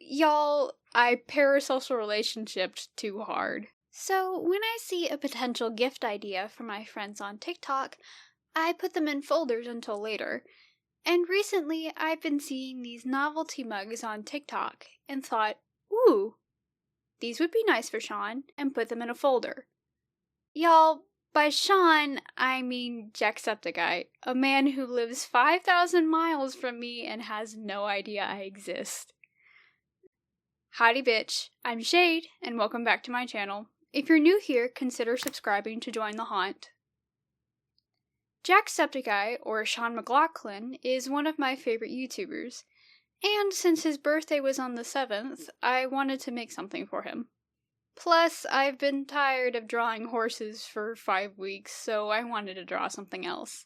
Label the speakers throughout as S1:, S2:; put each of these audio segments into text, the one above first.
S1: Y'all, I parasocial relationshiped too hard. So when I see a potential gift idea for my friends on TikTok, I put them in folders until later. And recently I've been seeing these novelty mugs on TikTok and thought, ooh, these would be nice for Sean, and put them in a folder. Y'all, by Sean, I mean Jacksepticeye, a man who lives 5,000 miles from me and has no idea I exist. Howdy bitch, I'm Shade, and welcome back to my channel. If you're new here, consider subscribing to join the haunt. Jacksepticeye, or Sean McLaughlin, is one of my favorite YouTubers, and since his birthday was on the 7th, I wanted to make something for him. Plus, I've been tired of drawing horses for 5 weeks, so I wanted to draw something else.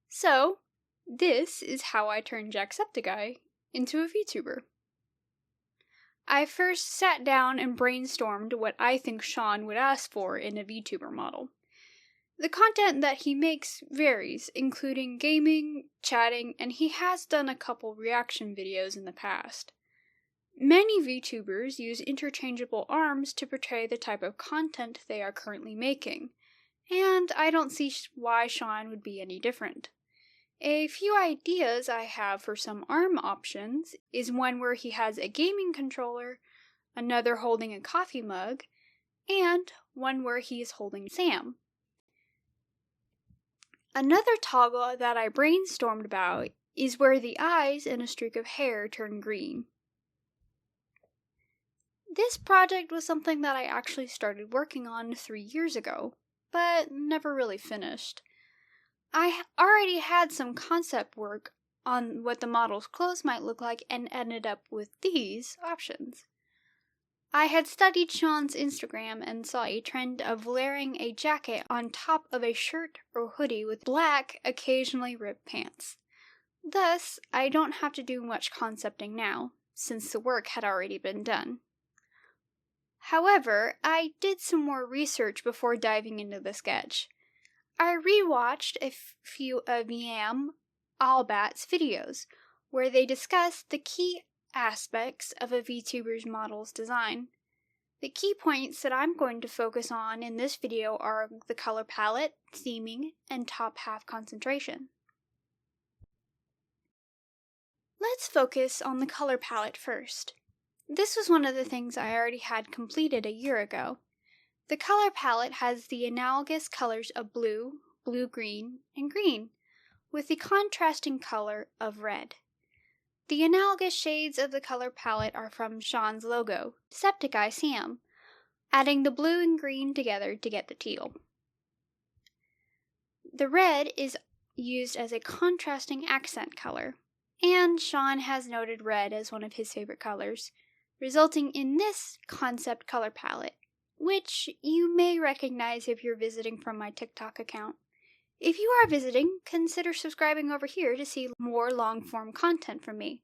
S1: So, this is how I turned Jacksepticeye into a VTuber. I first sat down and brainstormed what I think Sean would ask for in a VTuber model. The content that he makes varies, including gaming, chatting, and he has done a couple reaction videos in the past. Many VTubers use interchangeable arms to portray the type of content they are currently making, and I don't see why Sean would be any different. A few ideas I have for some arm options is one where he has a gaming controller, another holding a coffee mug, and one where he is holding Sam. Another toggle that I brainstormed about is where the eyes and a streak of hair turn green. This project was something that I actually started working on 3 years ago, but never really finished. I already had some concept work on what the model's clothes might look like and ended up with these options. I had studied Sean's Instagram and saw a trend of layering a jacket on top of a shirt or hoodie with black, occasionally ripped pants. Thus, I don't have to do much concepting now, since the work had already been done. However, I did some more research before diving into the sketch. I rewatched a few of Yam Allbat's videos, where they discussed the key aspects of a VTuber's model's design. The key points that I'm going to focus on in this video are the color palette, theming, and top half concentration. Let's focus on the color palette first. This was one of the things I already had completed a year ago. The color palette has the analogous colors of blue, blue-green, and green, with the contrasting color of red. The analogous shades of the color palette are from Sean's logo, Jacksepticeye Sam, adding the blue and green together to get the teal. The red is used as a contrasting accent color, and Sean has noted red as one of his favorite colors, resulting in this concept color palette, which you may recognize if you're visiting from my TikTok account. If you are visiting, consider subscribing over here to see more long-form content from me.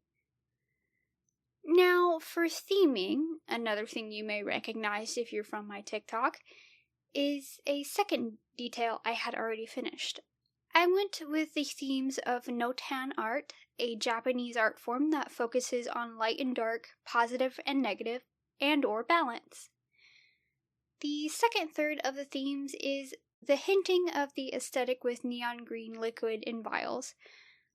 S1: Now, for theming, another thing you may recognize if you're from my TikTok, is a second detail I had already finished. I went with the themes of Notan art, a Japanese art form that focuses on light and dark, positive and negative, and/or balance. The second third of the themes is the hinting of the aesthetic with neon green liquid in vials.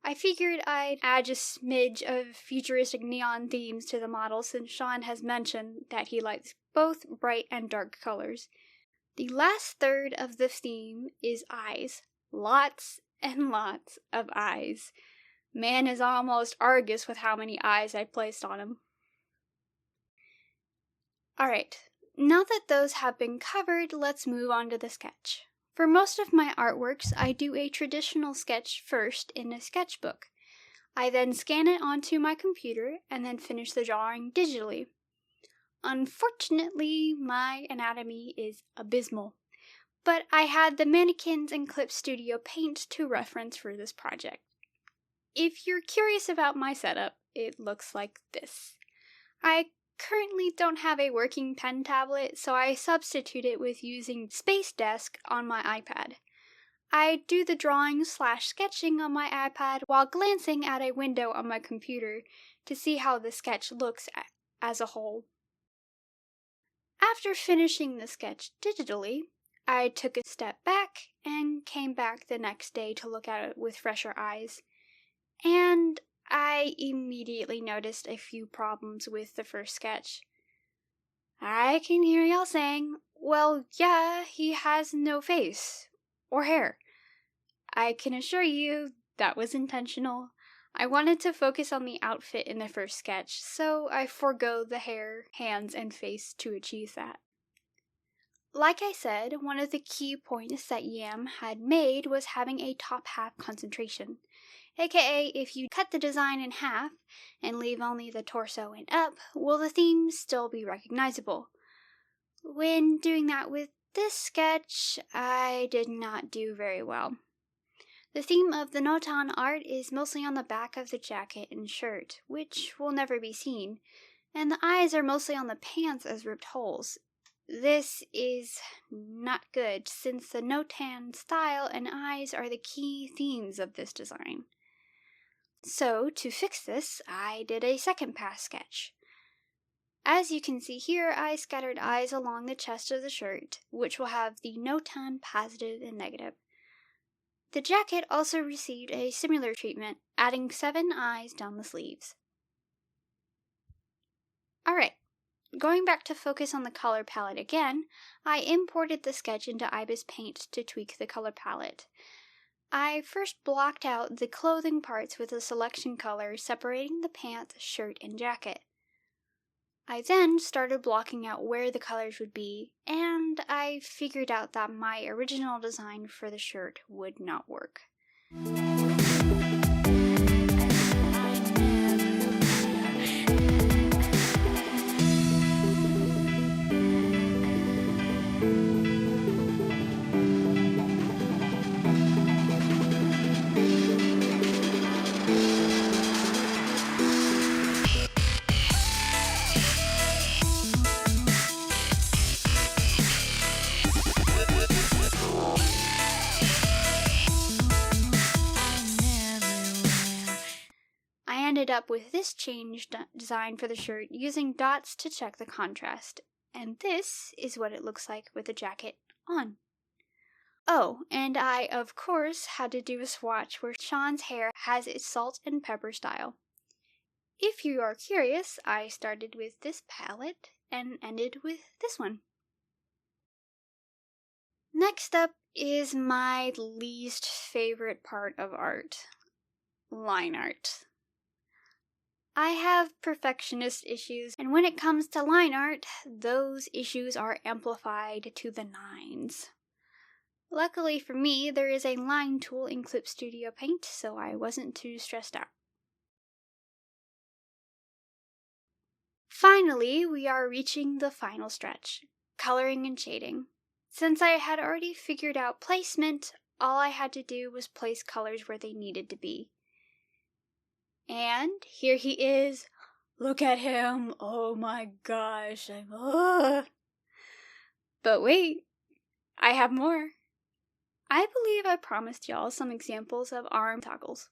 S1: I figured I'd add just a smidge of futuristic neon themes to the model since Sean has mentioned that he likes both bright and dark colors. The last third of the theme is eyes. Lots and lots of eyes. Man is almost Argus with how many eyes I placed on him. Alright. Now that those have been covered, let's move on to the sketch. For most of my artworks, I do a traditional sketch first in a sketchbook. I then scan it onto my computer and then finish the drawing digitally. Unfortunately, my anatomy is abysmal, but I had the mannequins and Clip Studio Paint to reference for this project. If you're curious about my setup, it looks like this. I currently don't have a working pen tablet, so I substitute it with using Space Desk on my iPad. I do the drawing/sketching on my iPad while glancing at a window on my computer to see how the sketch looks as a whole. After finishing the sketch digitally, I took a step back and came back the next day to look at it with fresher eyes, and I immediately noticed a few problems with the first sketch. I can hear y'all saying, well, yeah, he has no face or hair. I can assure you that was intentional. I wanted to focus on the outfit in the first sketch, so I forego the hair, hands, and face to achieve that. Like I said, one of the key points that Yam had made was having a top half concentration, aka if you cut the design in half and leave only the torso and up, will the theme still be recognizable? When doing that with this sketch, I did not do very well. The theme of the Notan art is mostly on the back of the jacket and shirt, which will never be seen, and the eyes are mostly on the pants as ripped holes. This is not good, since the Notan style and eyes are the key themes of this design. So, to fix this, I did a second pass sketch. As you can see here, I scattered eyes along the chest of the shirt, which will have the Notan positive and negative. The jacket also received a similar treatment, adding 7 eyes down the sleeves. Alright, going back to focus on the color palette again, I imported the sketch into Ibis Paint to tweak the color palette. I first blocked out the clothing parts with a selection color separating the pants, shirt, and jacket. I then started blocking out where the colors would be, and I figured out that my original design for the shirt would not work. Ended up with this changed design for the shirt using dots to check the contrast, and this is what it looks like with the jacket on. Oh, and I of course had to do a swatch where Sean's hair has its salt and pepper style. If you are curious, I started with this palette and ended with this one. Next up is my least favorite part of art, line art. I have perfectionist issues, and when it comes to line art, those issues are amplified to the 9s. Luckily for me, there is a line tool in Clip Studio Paint, so I wasn't too stressed out. Finally, we are reaching the final stretch, coloring and shading. Since I had already figured out placement, all I had to do was place colors where they needed to be. And here he is. Look at him. Oh my gosh. But wait, I have more. I believe I promised y'all some examples of arm toggles.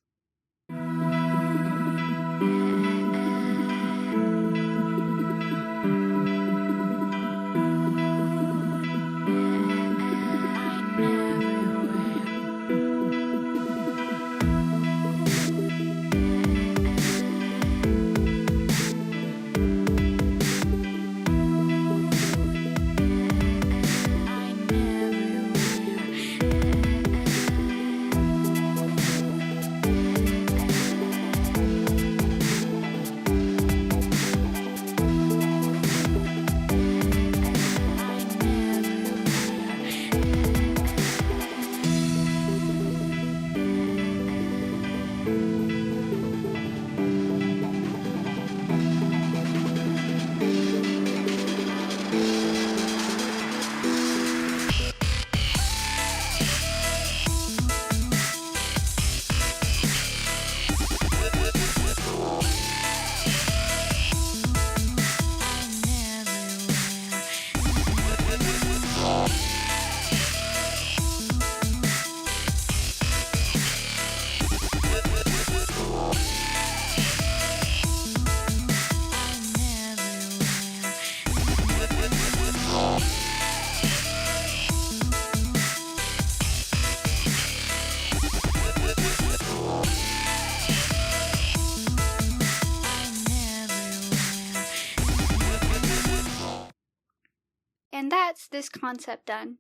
S1: And that's this concept done.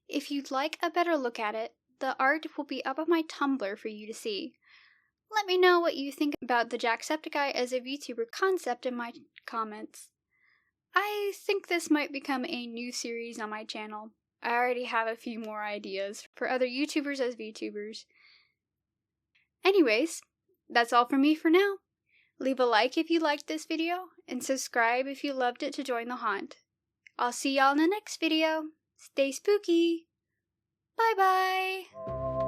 S1: If you'd like a better look at it, the art will be up on my Tumblr for you to see. Let me know what you think about the Jacksepticeye as a VTuber concept in my comments. I think this might become a new series on my channel. I already have a few more ideas for other YouTubers as VTubers. Anyways, that's all from me for now. Leave a like if you liked this video, and subscribe if you loved it to join the haunt. I'll see y'all in the next video. Stay spooky! Bye bye!